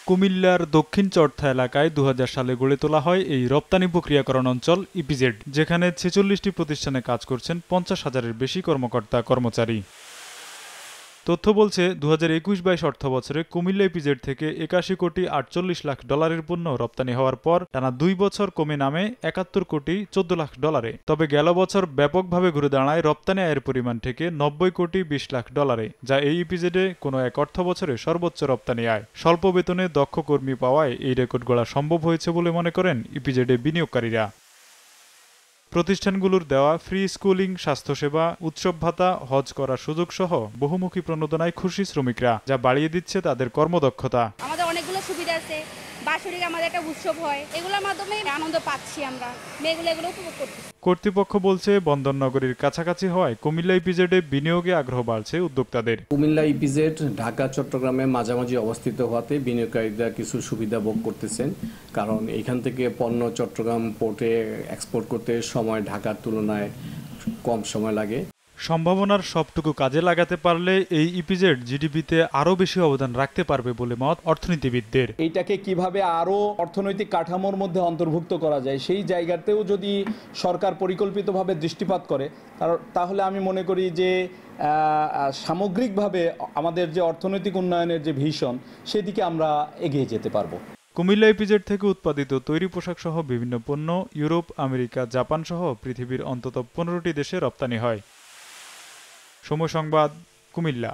কুমিল্লার দক্ষিণ চরথা এলাকায় ২০০০ সালে গড়ে তোলা হয় এই রপ্তানি প্রক্রিয়াকরণ অঞ্চল ইপিজেড, যেখানে ৪৬টি প্রতিষ্ঠানে কাজ করছেন ৫০,০০০-এর বেশি কর্মকর্তা-কর্মচারী। তথ্য বলছে, ২০২১-২২ অর্থবছরে কুমিল্লা ইপিজেড থেকে ৮১ কোটি ৪৮ লাখ ডলারের পণ্য রপ্তানি হওয়ার পর টানা ২ বছর কমে নামে ৭১ কোটি ১৪ লাখ ডলারে। তবে গেল বছর ব্যাপকভাবে ঘুরে দাঁড়ায় রপ্তানি আয়ের পরিমাণ থেকে ৯০ কোটি ২০ লাখ ডলারে, যা এই ইপিজেডে কোনো এক অর্থবছরে সর্বোচ্চ রপ্তানি আয়। স্বল্প বেতনে দক্ষ কর্মী পাওয়ায় এই রেকর্ড গড়া সম্ভব হয়েছে বলে মনে করেন ইপিজেডে বিনিয়োগকারীরা। প্রতিষ্ঠানগুলোর দেওয়া ফ্রি স্কুলিং, স্বাস্থ্যসেবা, উৎসব ভাতা, হজ করার সুযোগ সহ বহুমুখী প্রণোদনায় খুশি শ্রমিকরা, যা বাড়িয়ে দিচ্ছে তাদের কর্মদক্ষতা। আমাদের অনেকগুলো সুবিধা আছে, বাৎসরিক আমাদের একটা উৎসব হয়, এগুলোর মাধ্যমে আনন্দ পাচ্ছি আমরা, এগুলো উপভোগ করছি। কর্তৃপক্ষ বলছে, বন্দর নগরীর কাছাকাছি হওয়ায় কুমিল্লা ইপিজেডে বিনিয়োগে আগ্রহ বাড়ছে উদ্যোক্তাদের। কুমিল্লা ইপিজেড ঢাকা চট্টগ্রামের মাঝামাঝি অবস্থিত হওয়াতে বিনিয়োগকারীরা কিছু সুবিধা ভোগ করতেছেন, কারণ এখান থেকে পণ্য চট্টগ্রাম পোর্টে এক্সপোর্ট করতে সময় ঢাকার তুলনায় কম সময় লাগে। সম্ভাবনার সবটুকু কাজে লাগাতে পারলে এই ইপিজেড জিডিপিতে আরও বেশি অবদান রাখতে পারবে বলে মত অর্থনীতিবিদদের। এইটাকে কিভাবে আরও অর্থনৈতিক কাঠামোর মধ্যে অন্তর্ভুক্ত করা যায়, সেই জায়গাতেও যদি সরকার পরিকল্পিতভাবে দৃষ্টিপাত করে, তাহলে আমি মনে করি যে সামগ্রিকভাবে আমাদের যে অর্থনৈতিক উন্নয়নের যে ভিশন, সেদিকে আমরা এগিয়ে যেতে পারবো। কুমিল্লা ইপিজেড থেকে উৎপাদিত তৈরি পোশাক সহ বিভিন্ন পণ্য ইউরোপ, আমেরিকা, জাপান সহ পৃথিবীর অন্তত ১৫টি দেশে রপ্তানি হয়। সময় সংবাদ, কুমিল্লা।